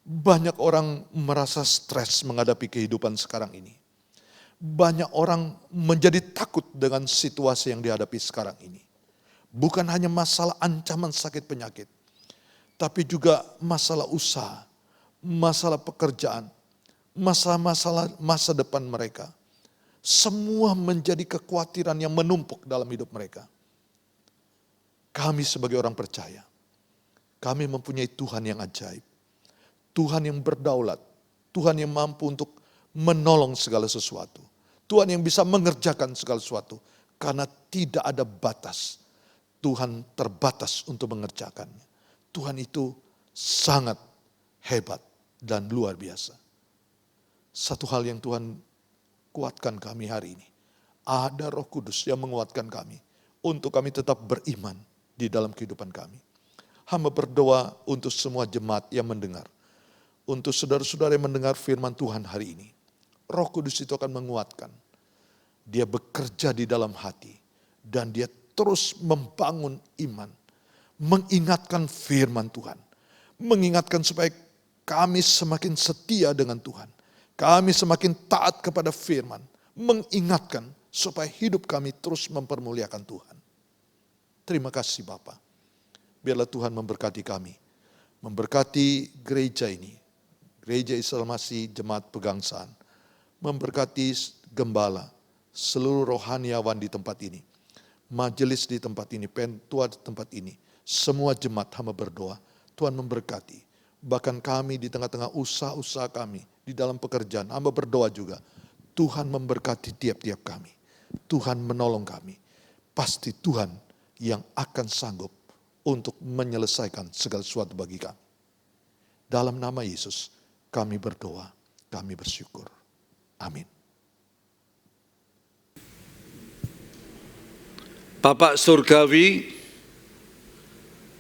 Banyak orang merasa stres menghadapi kehidupan sekarang ini. Banyak orang menjadi takut dengan situasi yang dihadapi sekarang ini. Bukan hanya masalah ancaman sakit penyakit, tapi juga masalah usaha, masalah pekerjaan, masalah masa depan mereka. Semua menjadi kekhawatiran yang menumpuk dalam hidup mereka. Kami sebagai orang percaya, kami mempunyai Tuhan yang ajaib. Tuhan yang berdaulat, Tuhan yang mampu untuk menolong segala sesuatu. Tuhan yang bisa mengerjakan segala sesuatu. Karena tidak ada batas. Tuhan terbatas untuk mengerjakannya. Tuhan itu sangat hebat dan luar biasa. Satu hal yang Tuhan kuatkan kami hari ini. Ada Roh Kudus yang menguatkan kami. Untuk kami tetap beriman di dalam kehidupan kami. Hamba berdoa untuk semua jemaat yang mendengar. Untuk saudara-saudara yang mendengar firman Tuhan hari ini. Roh Kudus itu akan menguatkan. Dia bekerja di dalam hati. Dan dia terus membangun iman. Mengingatkan firman Tuhan. Mengingatkan supaya kami semakin setia dengan Tuhan. Kami semakin taat kepada firman. Mengingatkan supaya hidup kami terus mempermuliakan Tuhan. Terima kasih Bapa. Biarlah Tuhan memberkati kami. Memberkati gereja ini. Gereja Isa Al-Masih Jemaat Pegangsaan. Memberkati gembala. Seluruh rohaniawan di tempat ini. Majelis di tempat ini. Pentua di tempat ini. Semua jemaat hamba berdoa. Tuhan memberkati. bahkan kami di tengah-tengah usaha-usaha kami, di dalam pekerjaan. Hamba berdoa juga, Tuhan memberkati tiap-tiap kami. Tuhan menolong kami. Pasti Tuhan yang akan sanggup untuk menyelesaikan segala sesuatu bagi kami. Dalam nama Yesus, kami berdoa, kami bersyukur. Amin. Bapak Surgawi,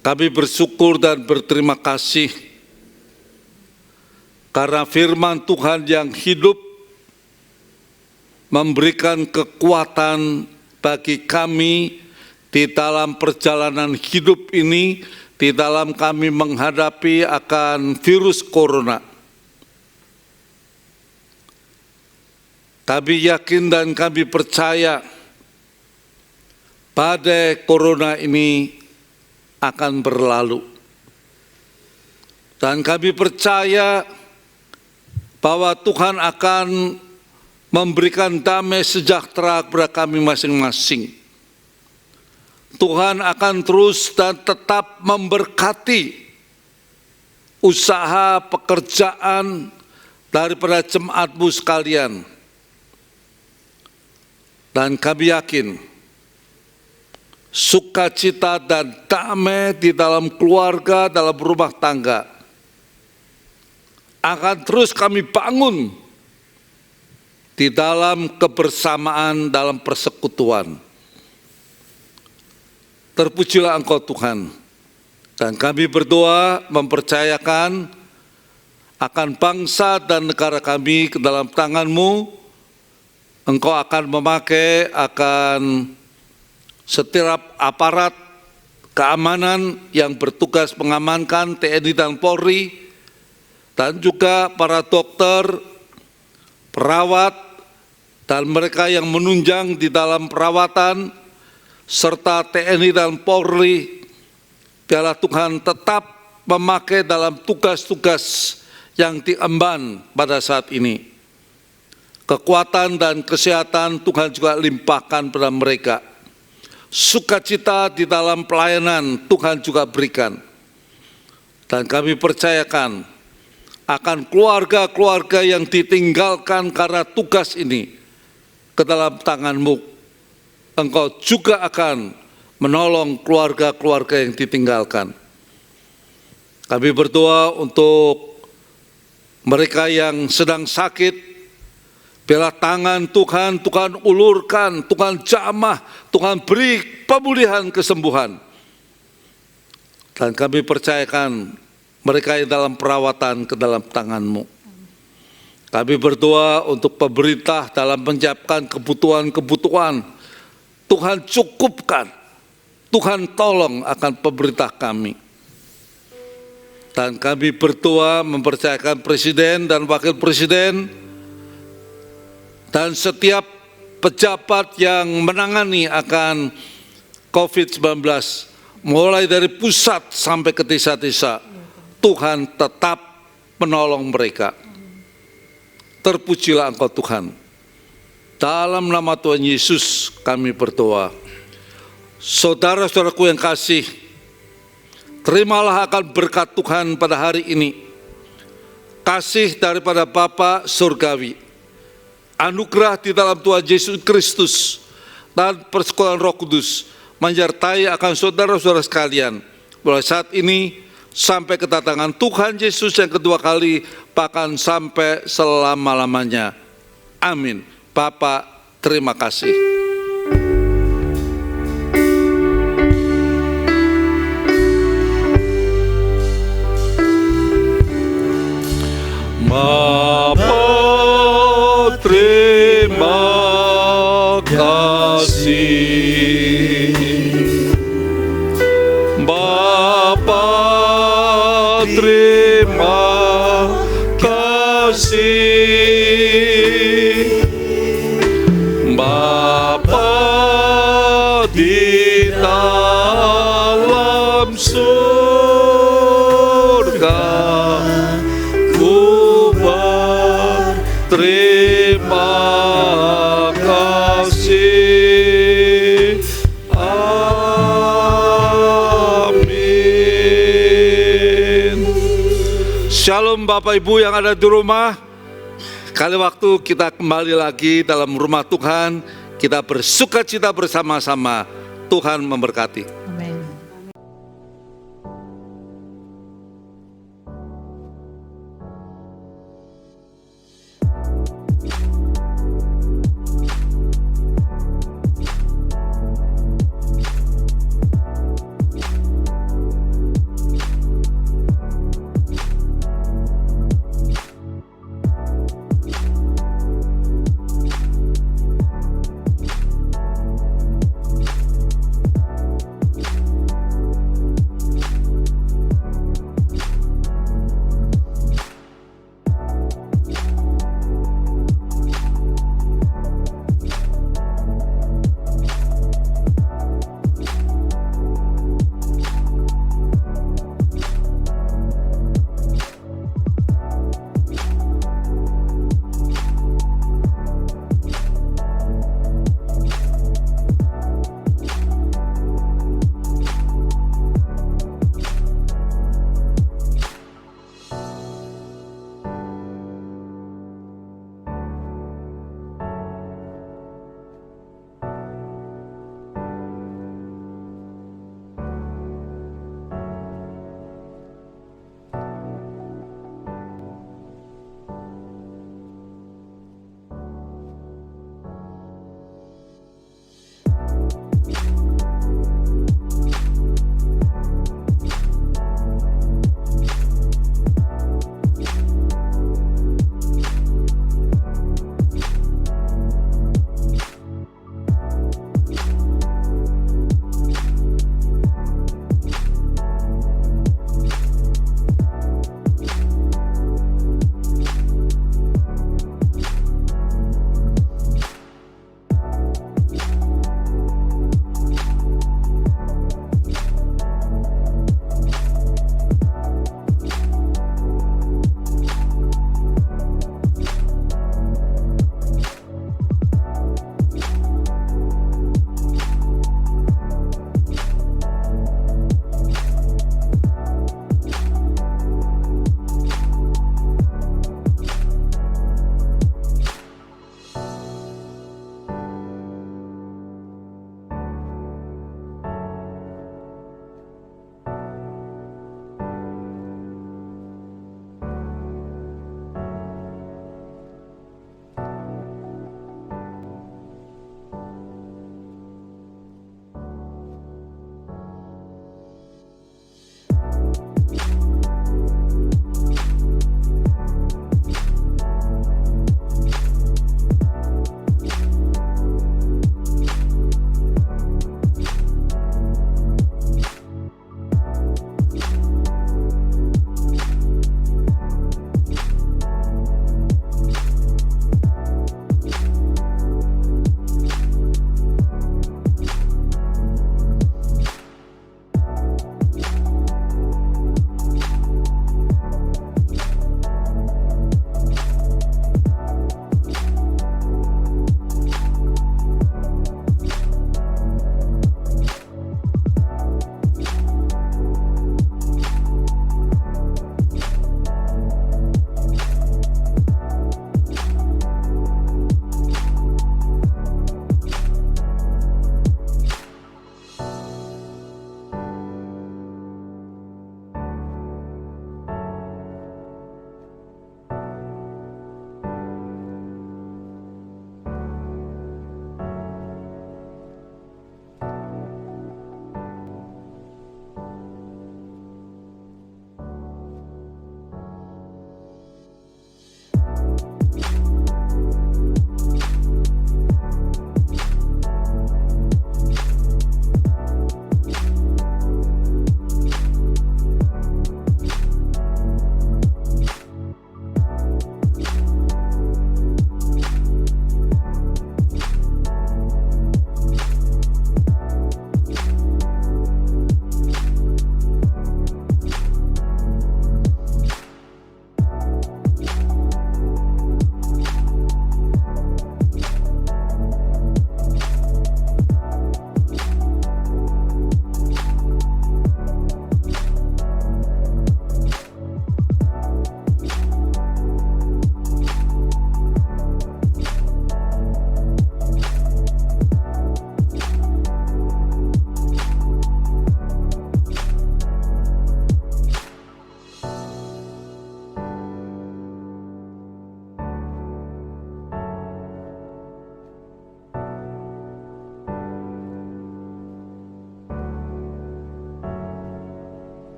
kami bersyukur dan berterima kasih karena firman Tuhan yang hidup memberikan kekuatan bagi kami di dalam perjalanan hidup ini, di dalam kami menghadapi akan virus corona. Kami yakin dan kami percaya badai corona ini akan berlalu. Dan kami percaya bahwa Tuhan akan memberikan damai sejahtera kepada kami masing-masing. Tuhan akan terus dan tetap memberkati usaha pekerjaan daripada jemaat-Mu sekalian. Dan kami yakin sukacita dan damai di dalam keluarga, dalam rumah tangga akan terus kami bangun di dalam kebersamaan, dalam persekutuan. Terpujilah Engkau Tuhan, dan kami berdoa mempercayakan akan bangsa dan negara kami ke dalam tangan-Mu. Engkau akan memakai akan setiap aparat keamanan yang bertugas mengamankan TNI dan Polri, dan juga para dokter, perawat, dan mereka yang menunjang di dalam perawatan, serta TNI dan Polri. Biarlah Tuhan tetap memakai dalam tugas-tugas yang diemban pada saat ini. Kekuatan dan kesehatan Tuhan juga limpahkan pada mereka. Sukacita di dalam pelayanan Tuhan juga berikan. Dan kami percayakan akan keluarga-keluarga yang ditinggalkan karena tugas ini ke dalam tangan-Mu. Engkau juga akan menolong keluarga-keluarga yang ditinggalkan. Kami berdoa untuk mereka yang sedang sakit. Biarlah tangan Tuhan, Tuhan ulurkan, Tuhan jamah, Tuhan beri pemulihan kesembuhan. Dan kami percayakan mereka yang dalam perawatan ke dalam tangan-Mu. Kami berdoa untuk pemerintah dalam menyiapkan kebutuhan-kebutuhan. Tuhan cukupkan, Tuhan tolong akan pemerintah kami. Dan kami berdoa mempercayakan Presiden dan Wakil Presiden dan setiap pejabat yang menangani akan COVID-19, mulai dari pusat sampai ke desa-desa, Tuhan tetap menolong mereka. Terpujilah Engkau Tuhan. Dalam nama Tuhan Yesus kami berdoa. Saudara-saudaraku yang kasih, terimalah akan berkat Tuhan pada hari ini. Kasih daripada Bapa Surgawi, anugerah di dalam Tuhan Yesus Kristus, dan persekutuan Roh Kudus menyertai akan saudara-saudara sekalian mulai saat ini sampai kedatangan Tuhan Yesus yang kedua kali, bahkan sampai selama-lamanya. Amin. Bapak, terima kasih. Bapa, terima kasih. Bapa, terima kasih. Bapa di dalam surga, ku berterima kasih. Amin. Shalom Bapak Ibu yang ada di rumah. Kali waktu kita kembali lagi dalam rumah Tuhan, kita bersuka cita bersama-sama. Tuhan memberkati.